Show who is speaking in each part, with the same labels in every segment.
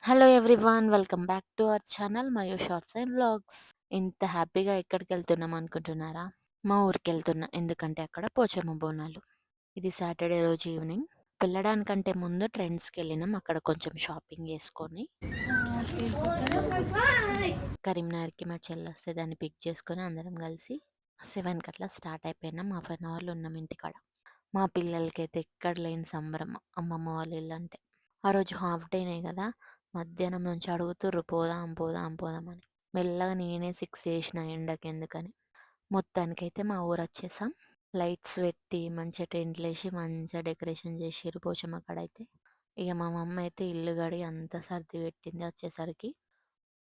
Speaker 1: Hello everyone. Welcome back to our channel Mayu shorts and vlogs. ఇంత హ్యాపీగా ఎక్కడికెళ్తున్నాం అనుకుంటున్నారా? మా ఊరికెళ్తున్నా. ఎందుకంటే అక్కడ పోచమ్మ బోనాలు. ఇది సాటర్డే రోజు ఈవినింగ్. వెళ్ళడానికంటే ముందు ట్రెండ్స్‌కెళ్ళినాం. అక్కడ కొంచెం షాపింగ్ చేసుకొని కరీంనగర్‌కి మా చెల్లొస్తే దాన్ని పిక్ చేసుకొని అందరం కలిసి 7కి అట్లా స్టార్ట్ అయిపోయినాం. హాఫ్ అన్ అవర్‌లో ఉన్నాం ఇంటికాడ. మా పిల్లలకైతే ఎక్కడ లేని సంబరం అమ్మమ్మ వాళ్ళ ఇల్లంటే. ఆ రోజు హాఫ్ డేనే కదా! మధ్యాహ్నం నుంచి అడుగుతుర్రు పోదాం, పోదాం, పోదాం అని. మెల్లగా నేనే 6 చేసిన ఎండకెందుకని. మొత్తానికైతే మా ఊరొచ్చేసాం. లైట్స్ పెట్టి మంచిగా టెంట్లేసి మంచిగా డెకరేషన్ చేసిర్రు పోచమ్మ కాడైతే. ఇక మా మమ్మీ అయితే ఇల్లు కడిగి అంతా సర్ది పెట్టింది వచ్చేసరికి.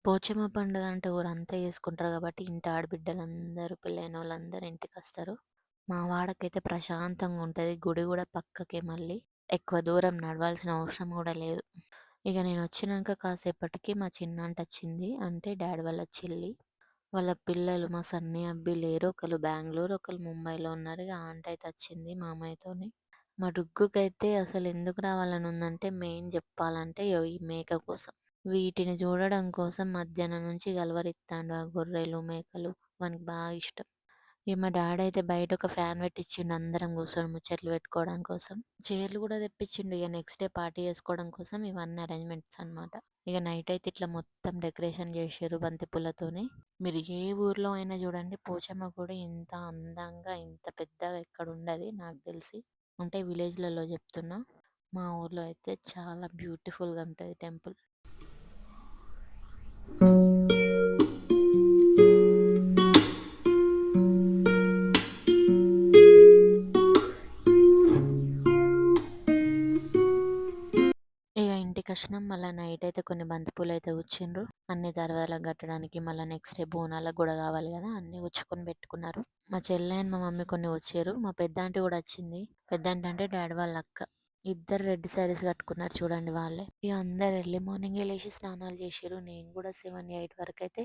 Speaker 1: పోచమ్మ పండుగ అంటే ఊరంతా చేసుకుంటారు కాబట్టి ఇంటి ఆడబిడ్డలందరూ పెళ్ళైనోళ్ళందరూ ఇంటికొస్తారు. మా వాడకైతే ప్రశాంతంగా ఉంటది. గుడి కూడా పక్కకే మళ్ళీ. ఎక్కువ దూరం నడవాల్సిన అవసరం కూడా లేదు. ఇక నేనొచ్చినంక కాసేపటికి మా చిన్నాంటొచ్చింది. అంటే డాడీ వాళ్ళ చెల్లి. వాళ్ళ పిల్లలు మా సన్ని, అబ్బి లేరు. ఒకళ్ళు బెంగుళూరు, ఒకళ్ళు ముంబైలో ఉన్నారు. ఇగ ఆంటీ అయితే వచ్చింది మామయ్యతోని. మా డుగ్గుకైతే అసలెందుకు రావాలని ఉందంటే మెయిన్ జెప్పాలంటే ఈ మేక కోసం. వీటిని చూడడం కోసం మధ్యాహ్నం నుంచి గలవరిత్తాండు. ఆ గొర్రెలు, మేకలు వానికి బాగా ఇష్టం. ఇగ మా డాడయితే బయట ఒక ఫ్యాన్ పెట్టిచ్చిండు అందరం కూర్చొని ముచ్చట్లు పెట్టుకోవడం కోసం. చైర్లు కూడా తెప్పించిండు. ఇగ నెక్స్ట్ డే పార్టీ చేసుకోవడం కోసం ఇవన్నీ అరేంజ్‌మెంట్స్ అనమాట. ఇగ నైట్ అయితే ఇట్లా మొత్తం డెకరేషన్ చేషిర్రు బంతి పూలతోని. మీరు ఏ ఊర్లో అయినా చూడండి పోచమ్మ గుడి ఇంత అందంగా, ఇంత పెద్దగా ఎక్కడుండది నాకు తెలిసి. అంటే విలేజ్‌లలో చెప్తున్నా. మా ఊర్లో అయితే చాలా బ్యూటిఫుల్‌గా ఉంటది టెంపుల్. ఇగ ఇంటికొచ్చినాం. మళ్ళా నైటయితే కొన్ని బంతిపూలయితే గుచ్చిండ్రు. అన్ని దర్వాజలకు కట్టడానికి. మళ్ళా నెక్స్ట్ డే బోనాలకు గూడా గావాలి గదా! అన్నీ గుచ్చుకొని పెట్టుకున్నారు. మా చెల్లె అండ్ మా మమ్మీ కొన్ని గుచ్చిర్రు. మా పెద్దాంటీ గూడా వచ్చింది. పెద్దాంటీ అంటే డాడీ వాళ్ళ అక్క. ఇద్దరు రెడ్ శారీస్ కట్టుకున్నారు చూడండి వాళ్ళే. ఇగ అందరూ ఎర్లీ మార్నింగే లేసి స్నానాలు చేషిర్రు. నేను గూడా 7, 8 వరకైతే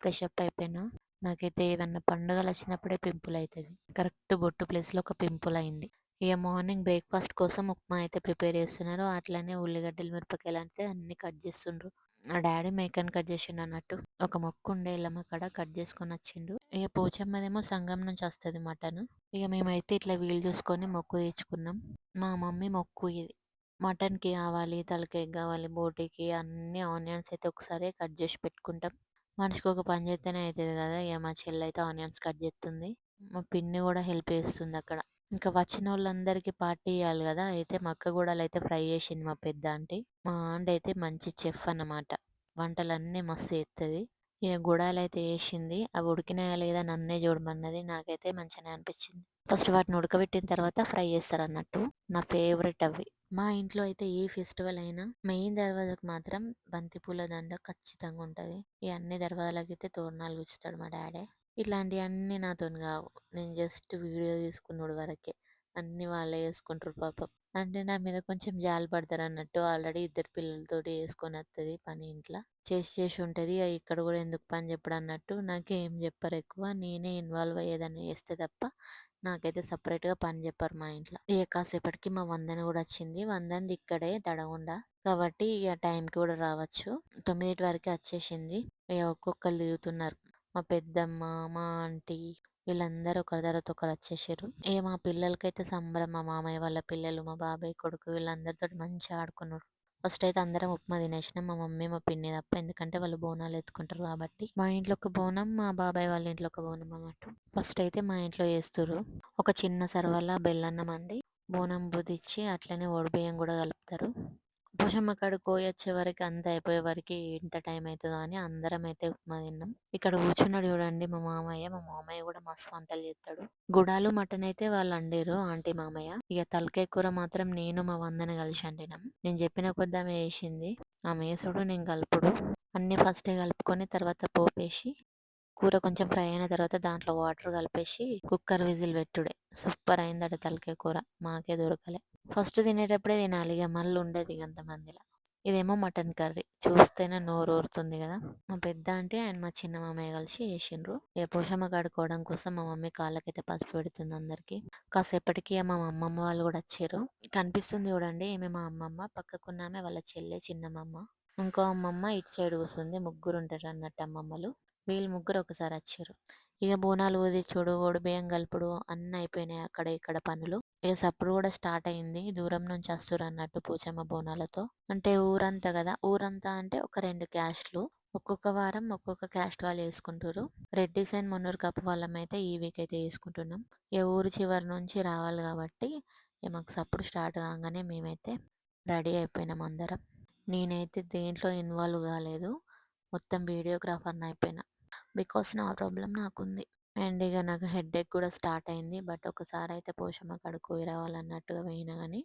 Speaker 1: ఫ్రెష్ అప్ అయిపోయినా. నాకైతే ఏదన్నా పండుగలొచ్చినప్పుడే పింపులయితది. కరెక్ట్ బొట్టు ప్లేస్‌లో ఒక పింపులయింది. ఇగ మార్నింగ్ బ్రేక్‌ఫాస్ట్ కోసం ఉప్మా అయితే ప్రిపేర్ చేస్తున్నారు. అట్లనే ఉల్లిగడ్డలు, మిరపకాయలంటే అన్నీ కట్ చేస్తుండ్రు. మా డాడీ మేకని కట్ చేసిండన్నట్టు. ఒక మొక్కుండే ఎల్లమ్మ కాడ కట్ చేసుకొనొచ్చిండు. ఇగ పోచమ్మదేమో సంఘం నుంచి వస్తది మటను. ఇగ మేమైతే ఇట్లా వీలు చూసుకొని మొక్కు తీర్చుకున్నాం. మా మమ్మీ మొక్కు ఇది. మటన్‌కి కావాలి, తలకాయకి కావాలి, బోటీకి అన్నీ ఆనియన్స్ అయితే ఒకసారే కట్ చేసి పెట్టుకుంటాం. మనిషికొక పని చేత్తేనే అయితది గదా! ఇగ మా చెల్లయితే ఆనియన్స్ కట్ చేస్తుంది. మా పిన్ని గూడా హెల్ప్ చేస్తుందక్కడ. ఇంకా వచ్చినోళ్ళందరికీ పార్టీ ఇయ్యాలి గదా! అయితే మక్కగూడలయితే ఫ్రై చేసింది మా పెద్దాంటీ. మా ఆంటీ అయితే మంచి చెఫ్ అన్నమాట. వంటలన్నీ మస్తు చేత్తది. ఇగ గుడాలయితే ఏషింది. అవి ఉడికినాయా లేదా నన్నే చూడమన్నది. నాకైతే మంచిగనే అనిపిచ్చింది. ఫస్ట్ వాటిని ఉడకబెట్టిన తర్వాత ఫ్రై చేస్తారన్నట్టు. నా ఫేవరెట్ అవి. మా ఇంట్లో అయితే ఏ ఫెస్టివల్ అయినా మెయిన్ దర్వాజాకు మాత్రం బంతిపూల దండ ఖచ్చితంగా ఉంటది. ఈ అన్ని దర్వాజాలకైతే తోరణాలు గుచ్చుతాడు మా డాడీ. ఇట్లాంటియన్నీ నాతోని గావు. నేను జస్ట్ వీడియో తీసుకునుడు వరకే. అన్నీ వాళ్ళే చేసుకుంటారు పాపం. అంటే నా మీద కొంచెం జాలి పడతారన్నట్టు. ఆల్రెడీ ఇద్దరు పిల్లలతోటి చేసుకొనొత్తది పని ఇంట్ల. చేసి ఉంటది. ఇక్కడ గూడా ఎందుకు పని చెప్పడన్నట్టు నాకేం చెప్పరెక్కువ. నేనే ఇన్వాల్వ్ అయ్యి ఏదన్నా చేస్తే తప్ప నాకైతే సెపరేట్‌గా పని చెప్పరు మా ఇంట్ల. ఇగ కాసేపటికి మా వందన గూడా వచ్చింది. వందనది ఇక్కడే దడగొండ. కాబట్టి ఇగ టైంకి కూడా రావచ్చు. 9 వరకే వచ్చేసింది. ఇగ ఒక్కొక్కళ్ళు దిగుతున్నారు. మా పెద్దమ్మ, మా ఆంటీ వీళ్ళందరూ ఒకరి తర్వాత ఒకరు వచ్చేసిర్రు. ఇగ మా పిల్లలకైతే సంబరం. మా మామయ్య వాళ్ళ పిల్లలు, మా బాబాయ్ కొడుకు వీళ్ళందరితోటి మంచిగా ఆడుకున్నారు. ఫస్ట్ అయితే అందరం ఉప్మా తినేసినాం. మా మమ్మీ, మా పిన్ని తప్ప. ఎందుకంటే వాళ్ళు బోనాలు ఎత్తుకుంటారు కాబట్టి. మా ఇంట్లో ఒక బోనం, మా బాబాయ్ వాళ్ళ ఇంట్లో ఒక బోనం అన్నట్టు. ఫస్ట్ అయితే మా ఇంట్లో చేస్తుర్రు. ఒక చిన్న సర్వల బెల్లన్నం అండి. బోనం బుదిచ్చి అట్లనే ఒడిబియ్యం గూడా కలుపుతారు. పోషమ్మ కాడికి పోయొచ్చే వరకి అంతా అయిపోయే వరకి ఎంత టైం అయితదో అని అందరం అయితే ఉప్మా తిన్నాం. ఇక్కడ కూర్చున్నాడు చూడండి మా మామయ్య. మా మామయ్య కూడా మస్తు వంటలు చేస్తాడు. గుడాలు, మటన్ అయితే వాళ్ళు వండిర్రు ఆంటీ, మామయ్య. ఇక తలకాయ కూర మాత్రం నేను మా వందన కలిసి వండినాం. నేను చెప్పిన కొద్దీ ఆమె వేసింది. ఆమె యేసుడు నేను కలుపుడు. అన్నీ ఫస్టే కలుపుకొని తర్వాత పోపేసి కూర కొంచెం ఫ్రై అయిన తర్వాత దాంట్లో వాటర్ కలిపేసి కుక్కర్ విజిల్ పెట్టుడే. సూపర్ అయిందట తలకాయ కూర. మాకే దొరకలే. ఫస్ట్ తినేటప్పుడే తినాలి. ఇగ మళ్ళీ ఉండదు ఇగ అంతమందిలా. ఇదేమో మటన్ కర్రీ. చూస్తేనే నోరూరుతుంది గదా! మా పెద్ద ఆంటీ అండ్ మా చిన్న మామయ్య కలిసి చేసిండ్రు. ఇగ పోషమ్మ కడుక్కోవడం కోసం మా మమ్మీ కాళ్ళకైతే పసుపు పెడుతుంది అందరికి. కాసేపటికి మా అమ్మమ్మ వాళ్ళు కూడా వచ్చిర్రు. కనిపిస్తుంది చూడండి ఈమె మా అమ్మమ్మ. పక్కకున్నామె వాళ్ళ చెల్లె చిన్నమ్మమ్మ. ఇంకో అమ్మమ్మ ఇటు సైడ్ కూసుంది. ముగ్గురుంటారన్నట్టు అమ్మమ్మలు. వీళ్ళు ముగ్గురు ఒకసారి వచ్చిర్రు. ఇక బోనాలు ఊదిచ్చుడు, ఒడిబియ్యం కలుపుడు అన్నీ అయిపోయినాయి అక్కడ ఇక్కడ పనులు. ఇక సప్పుడు కూడా స్టార్ట్ అయింది. దూరం నుంచి వస్తుర్రన్నట్టు పోచమ్మ బోనాలతో. అంటే ఊరంతా కదా, ఊరంతా అంటే ఒక 2 క్యాస్ట్‌లు. ఒక్కొక్క వారం ఒక్కొక్క క్యాస్ట్ వాళ్ళు చేసుకుంటుర్రు. రెడ్డిస్ అండ్ మున్నూరు కాపు వాళ్ళమైతే ఈ వీక్ అయితే చేసుకుంటున్నాం. ఇక ఊరు చివరి నుంచి రావాలి కాబట్టి ఇక మాకు సప్పుడు స్టార్ట్ కాగానే మేమైతే రెడీ అయిపోయినాం అందరం. నేనైతే దేంట్లో ఇన్వాల్వ్ కాలేదు. మొత్తం వీడియోగ్రాఫర్‌ని అయిపోయినా. బికాస్ నా ప్రాబ్లం నాకుంది. అండ్ ఇక నాకు హెడేక్ కూడా స్టార్ట్ అయింది. బట్ ఒకసారి అయితే పోషమ్మ కాడికి పోయి రావాలన్నట్టుగా పోయినా కానీ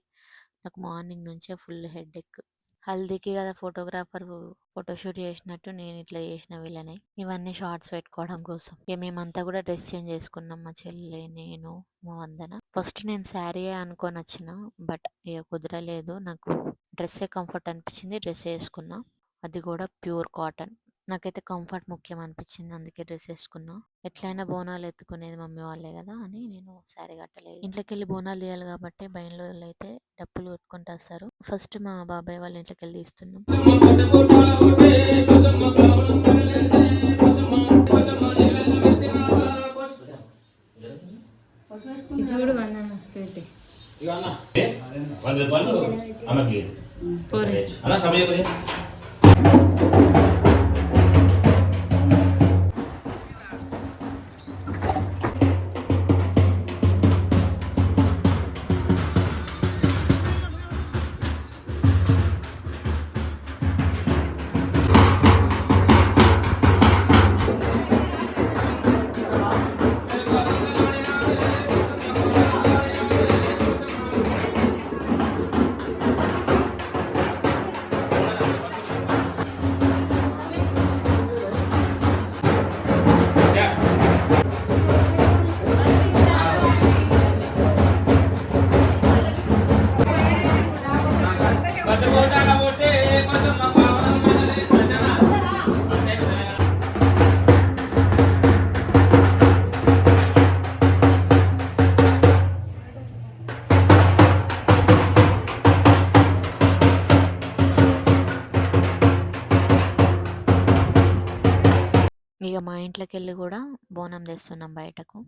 Speaker 1: నాకు మార్నింగ్ నుంచే ఫుల్ హెడేక్. హల్దీకి కదా ఫోటోగ్రాఫర్ ఫోటోషూట్ చేసినట్టు నేను ఇట్లా చేసిన వీళ్ళని. ఇవన్నీ షార్ట్స్ పెట్టుకోవడం కోసం. ఇక మేమంతా కూడా డ్రెస్ చేంజ్ చేసుకున్నాం. మా చెల్లె, నేను, మా వందన. ఫస్ట్ నేను శారీయే అనుకొని వచ్చిన. బట్ ఇక కుదరలేదు. నాకు డ్రెస్సే కంఫర్ట్ అనిపించింది. డ్రెస్ వేసుకున్నా. అది కూడా ప్యూర్ కాటన్. నాకైతే కంఫర్ట్ ముఖ్యం అనిపించింది. అందుకే డ్రెస్ వేసుకున్నా. ఎట్లయినా బోనాలు ఎత్తుకునేది మమ్మీ వాళ్ళే కదా అని నేను శారీ కట్టలేదు. ఇంట్లోకి వెళ్ళి బోనాలు తీయాలి కాబట్టి బయలు అయితే డప్పులు కొట్టుకుంటూ వస్తారు. ఫస్ట్ మా బాబాయ్ వాళ్ళ ఇంట్లోకి వెళ్ళి తీస్తున్నాం.
Speaker 2: చూడు
Speaker 1: ఇక మా ఇంట్లోకి వెళ్ళి కూడా బోనం తెస్తున్నాం బయటకు.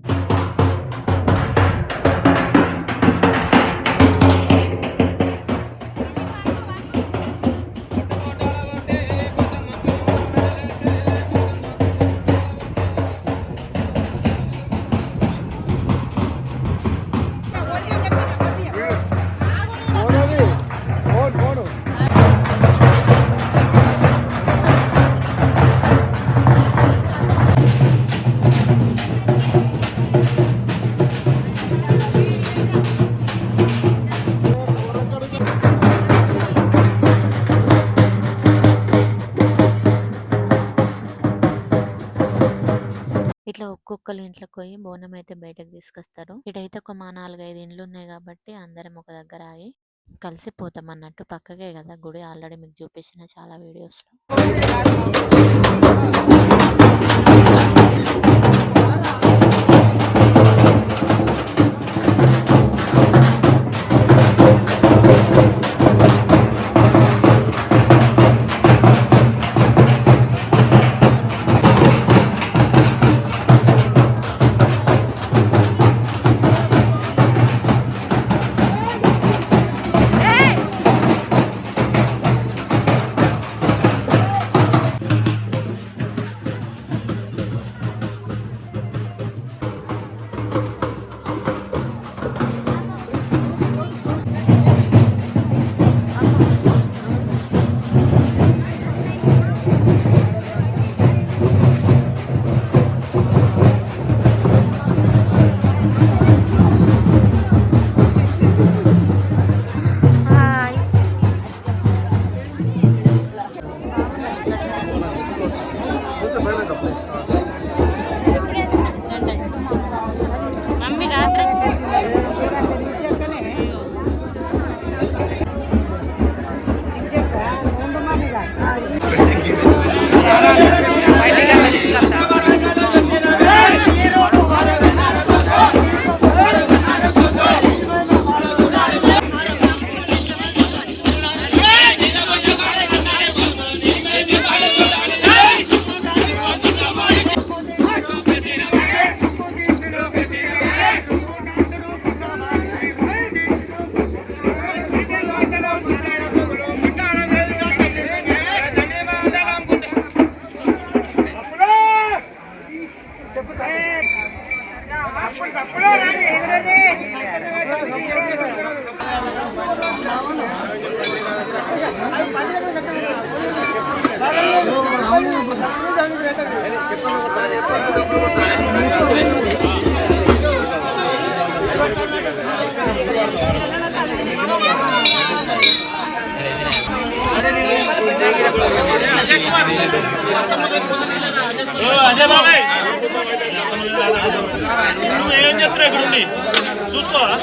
Speaker 1: ఇట్లా ఒక్కొక్కరు ఇంట్లోకి పోయి బోనం అయితే బయటకు తీసుకొస్తారు. ఇటైతే ఒక మా 4-5 ఇండ్లు ఉన్నాయి కాబట్టి అందరం ఒక దగ్గర ఆగి కలిసిపోతాం అన్నట్టు. పక్కకే కదా గుడి, ఆల్రెడీ మీకు చూపించిన చాలా వీడియోస్లో.
Speaker 2: అదే బాబాయ్ నువ్వు ఏం చెప్తున్నా ఇక్కడ ఉండి చూసుకోవాలా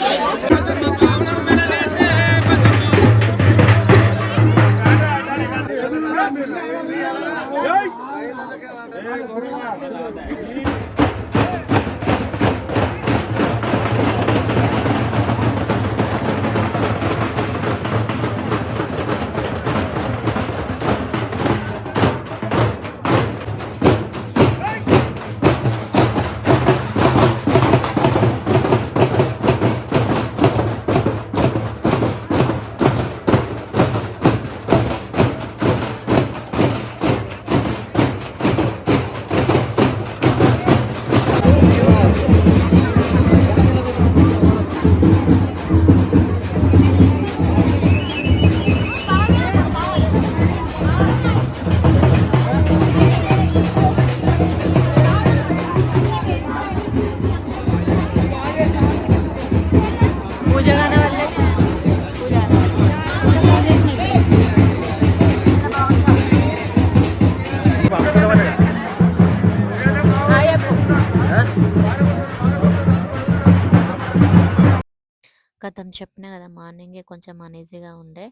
Speaker 1: గతం చెప్పినా కదా మార్నింగే కొంచెం అనీజీగా ఉండే.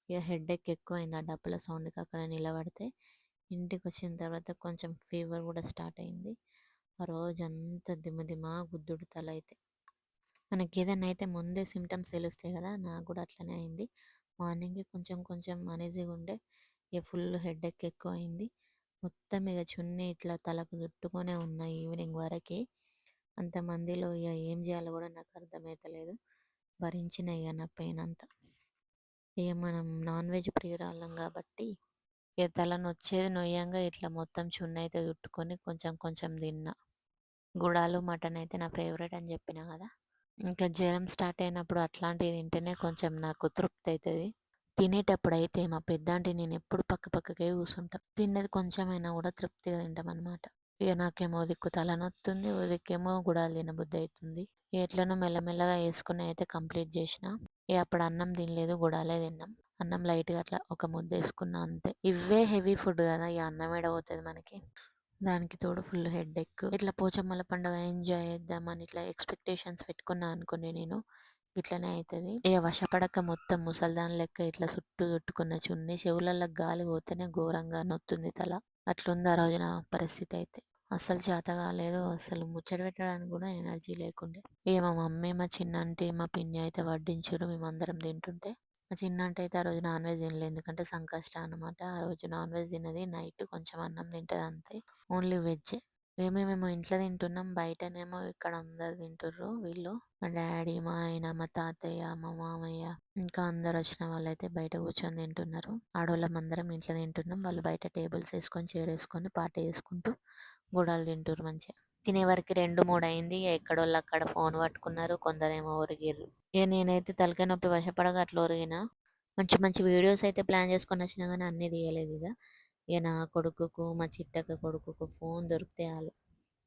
Speaker 1: ఇక హెడేక్ ఎక్కువైంది ఆ డప్పుల సౌండ్‌కి అక్కడ నిలబడితే. ఇంటికొచ్చిన తర్వాత కొంచెం ఫీవర్ కూడా స్టార్ట్ అయింది. ఆ రోజంతా దిమ్మ గుద్దుడు తల అయితే. మనకేదైనా అయితే ముందే సింప్టమ్స్ తెలుస్తాయి కదా! నాకు కూడా అట్లనే అయింది. మార్నింగే కొంచెం అనీజీగా ఉండే. ఇక ఫుల్ హెడేక్ ఎక్కువైంది. మొత్తం ఇక చున్నీ ఇట్లా తలకు చుట్టుకొనే ఉన్నా ఈవినింగ్ వరకి. అంతమందిలో ఇక ఏం చేయాలో కూడా నాకు అర్థమైతలేదు. భరించిన ఇక నా పెయిన్ అంతా. ఇక మనం నాన్ వెజ్ ప్రియురాళ్ళం కాబట్టి ఇక తలనొచ్చేది నొయ్యంగా ఇట్లా మొత్తం చున్నీ అయితే చుట్టుకొని కొంచెం తిన్నా. గుడాలు, మటన్ అయితే నా ఫేవరెట్ అని చెప్పినా కదా! ఇంకా జ్వరం స్టార్ట్ అయినప్పుడు అట్లాంటివి తింటేనే కొంచెం నాకు తృప్తి అవుతుంది. తినేటప్పుడైతే మా పెద్దాంటి నేను ఎప్పుడు పక్కకే కూర్చుంటాం. తిన్నది కొంచెమైనా కూడా తృప్తిగా తింటామన్నమాట. ఇక నాకేమో ఓ దిక్కు తలనొస్తుంది, ఓ దిక్కేమో గుడాలు తినబుద్ధి అవుతుంది. ఎట్లనో మెల్లమెల్లగా వేసుకుని అయితే కంప్లీట్ చేసిన. ఇక అప్పుడు అన్నం తినలేదు, గుడాలే తిన్నాం. అన్నం లైట్గా అట్లా ఒక ముద్ద వేసుకున్నా అంతే. ఇవే హెవీ ఫుడ్ కదా, ఇక అన్నం ఏడ పోతుంది మనకి. దానికి తోడు ఫుల్ హెడేక్. ఇట్లా పోచమ్మల పండుగ ఎంజాయ్ చేద్దామని ఇట్లా ఎక్స్పెక్టేషన్స్ పెట్టుకున్నా అనుకోని నేను, ఇట్లనే అవుతుంది. ఇక వశపడక మొత్తం ముసల్దాన్ లెక్క ఇట్లా చుట్టుకున్న చున్నీ చెవులలో గాలి పోతేనే ఘోరంగా నొత్తుంది తల. అట్లుంది ఆ రోజు నా పరిస్థితి అయితే. అస్సలు చేత కాలేదు, అసలు ముచ్చట పెట్టడానికి కూడా ఎనర్జీ లేకుండే. ఇక మా మమ్మీ, మా చిన్నంటి, మా పిన్ని అయితే వడ్డించారు, మేమందరం తింటుంటే. మా చిన్నంటి అయితే ఆ రోజు నాన్ వెజ్ తినలేదు, ఎందుకంటే సంకష్ట అనమాట. ఆ రోజు నాన్ వెజ్ తినది, నైట్ కొంచెం అన్నం తింటుంది అంతే. Only veg. మేము ఇంట్లో తింటున్నాం, బయటనేమో ఇక్కడ అందరు తింటుర్రు వీళ్ళు. మా డాడీ, మా ఆయన, మా తాతయ్య, మా మామయ్య, ఇంకా అందరు వచ్చిన వాళ్ళైతే బయట కూర్చొని తింటున్నారు. ఆడవాళ్ళం అందరం ఇంట్లో తింటున్నాం, వాళ్ళు బయట టేబుల్స్ వేసుకొని చైర్ వేసుకొని పార్టీ చేసుకుంటూ గుడాలు తింటుర్రు మంచిగా. తినే వరకు 2, 3 అయింది. ఇక ఎక్కడోళ్ళు అక్కడ ఫోన్ పట్టుకున్నారు, కొందరేమో ఒరిగిర్రు. ఇక నేనైతే తలకాయ నొప్పి వశపడగా అట్లా ఒరిగిన. మంచి వీడియోస్ అయితే ప్లాన్ చేసుకొని వచ్చినా కానీ అన్నీ తీయలేదు ఇక. ఇక నా కొడుకుకు, మా చిట్టక్క కొడుకుకు ఫోన్ దొరికితే చాలు,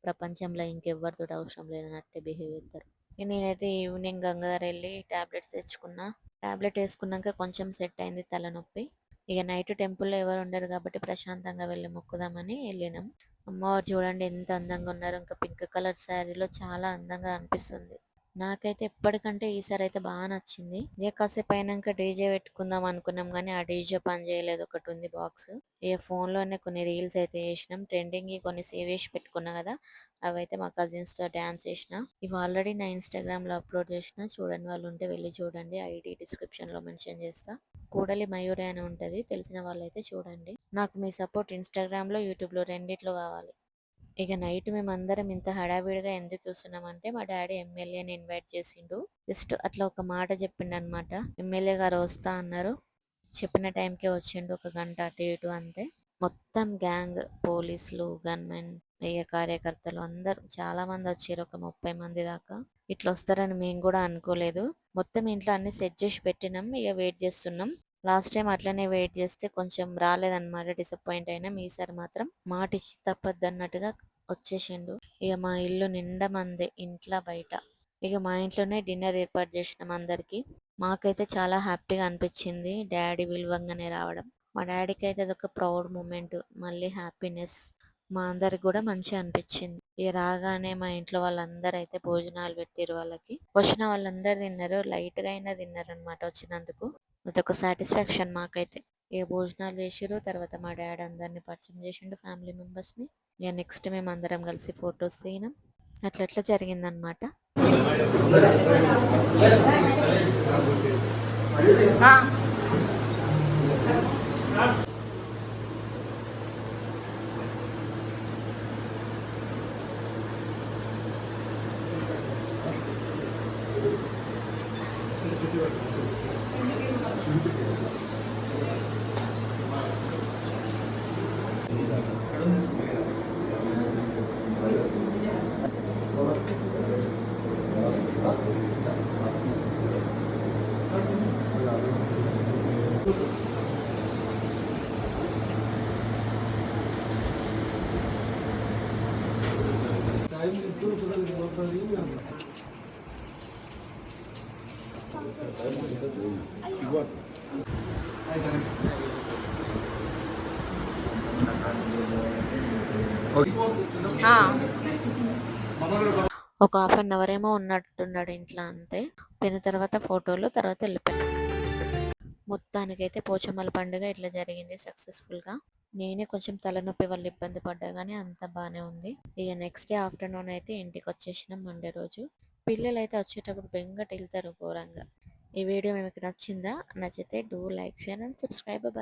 Speaker 1: ప్రపంచంలో ఇంకెవ్వరితో అవసరం లేదన్నట్టే బిహేవ్ చేస్తారు. ఇక నేనైతే ఈవినింగ్ గంగాధర్ వెళ్ళి ట్యాబ్లెట్స్ తెచ్చుకున్నా. ట్యాబ్లెట్ వేసుకున్నాక కొంచెం సెట్ అయింది తలనొప్పి. ఇక నైట్ టెంపుల్లో ఎవరు ఉండరు కాబట్టి ప్రశాంతంగా వెళ్ళి మొక్కుదామని వెళ్ళినాం. అమ్మవారు చూడండి ఎంత అందంగా ఉన్నారు, ఇంకా పింక్ కలర్ శారీలో చాలా అందంగా అనిపిస్తుంది. నాకైతే ఎప్పటికంటే ఈసారి అయితే బాగా నచ్చింది. ఇక కాసేపు అయినాక డీజే పెట్టుకుందాం అనుకున్నాం కానీ ఆ డీజే పని చేయలేదు, ఒకటి ఉంది బాక్స్. ఇక ఫోన్లోనే కొన్ని రీల్స్ అయితే చేసినాం, ట్రెండింగ్ కొన్ని సేవ్ చేసి పెట్టుకున్నా కదా, అవైతే మా కజిన్స్తో డ్యాన్స్ చేసిన. ఇవి ఆల్రెడీ నా ఇన్స్టాగ్రామ్లో అప్లోడ్ చేసిన, చూడని వాళ్ళు ఉంటే వెళ్ళి చూడండి, ఐడి డిస్క్రిప్షన్లో మెన్షన్ చేస్తా. కూడలి మయూరి అని ఉంటుంది, తెలిసిన వాళ్ళైతే చూడండి. నాకు మీ సపోర్ట్ ఇన్స్టాగ్రామ్లో, యూట్యూబ్లో రెండిట్లో కావాలి. ఇక నైట్ మేమందరం ఇంత హడావిడిగా ఎందుకు చూస్తున్నామంటే మా డాడీ ఎమ్మెల్యేని ఇన్వైట్ చేసిండు. జస్ట్ అట్లా ఒక మాట చెప్పిండు అనమాట, ఎమ్మెల్యే గారు వస్తా అన్నారు, చెప్పిన టైంకే వచ్చిండు, 1 గంట అటు ఇటు అంతే. మొత్తం గ్యాంగ్, పోలీసులు, గన్మెన్, ఇక కార్యకర్తలు అందరూ చాలా మంది వచ్చారు, ఒక 30 మంది దాకా. ఇట్లా వస్తారని మేము కూడా అనుకోలేదు. మొత్తం ఇంట్లో అన్ని సెట్ చేసి పెట్టినాం, ఇక వెయిట్ చేస్తున్నాం. లాస్ట్ టైం అట్లనే వెయిట్ చేస్తే కొంచెం రాలేదన్నమాట, డిసప్పాయింట్ అయినాం. ఈసారి మాత్రం మాట ఇచ్చి తప్పద్దు అన్నట్టుగా వచ్చేసిండు. ఇక మా ఇల్లు నిండా మందే, ఇంట్లో బయట. ఇక మా ఇంట్లోనే డిన్నర్ ఏర్పాటు చేసినాం అందరికి. మాకైతే చాలా హ్యాపీగా అనిపించింది డాడీ విలువంగానే రావడం. మా డాడీకి అయితే అదొక ప్రౌడ్ మూమెంట్. మళ్ళీ హ్యాపీనెస్. మా అందరికి కూడా మంచిగా అనిపించింది. రాగానే మా ఇంట్లో వాళ్ళందరూ అయితే భోజనాలు పెట్టిర్రు వాళ్ళకి. వచ్చిన వాళ్ళందరూ తిన్నారు. లైట్‌గా అయినా తిన్నారనమాట వచ్చినందుకు. అదొక సాటిస్ఫాక్షన్ మాకైతే. భోజనాలు చేసిర్రు. తర్వాత మా డాడీ అందరిని పరిచయం చేసిండు ఫ్యామిలీ మెంబర్స్‌ని. నెక్స్ట్ మేమందరం కలిసి ఫోటోస్ దిగినాం. అట్లా జరిగిందనమాట. ఒక హాఫ్ అన్ అవర్ ఏమో ఉన్నట్టున్నాడు ఇంట్లో అంతే. తిన్న తర్వాత ఫోటోలు, తర్వాత వెళ్ళిపోయాం. మొత్తానికైతే పోచమ్మల పండుగ ఇట్లా జరిగింది సక్సెస్ఫుల్గా. నేనే కొంచెం తలనొప్పి వల్ల ఇబ్బంది పడ్డా కానీ అంత బాగానే ఉంది. నెక్స్ట్ డే ఆఫ్టర్నూన్ అయితే ఇంటికి వచ్చేసినాం మండే రోజు. పిల్లలైతే వచ్చేటప్పుడు బెంగటి వెళ్తారు ఘోరంగా. ఈ వీడియో మీకు నచ్చిందా? నచ్చితే do like, share and subscribe.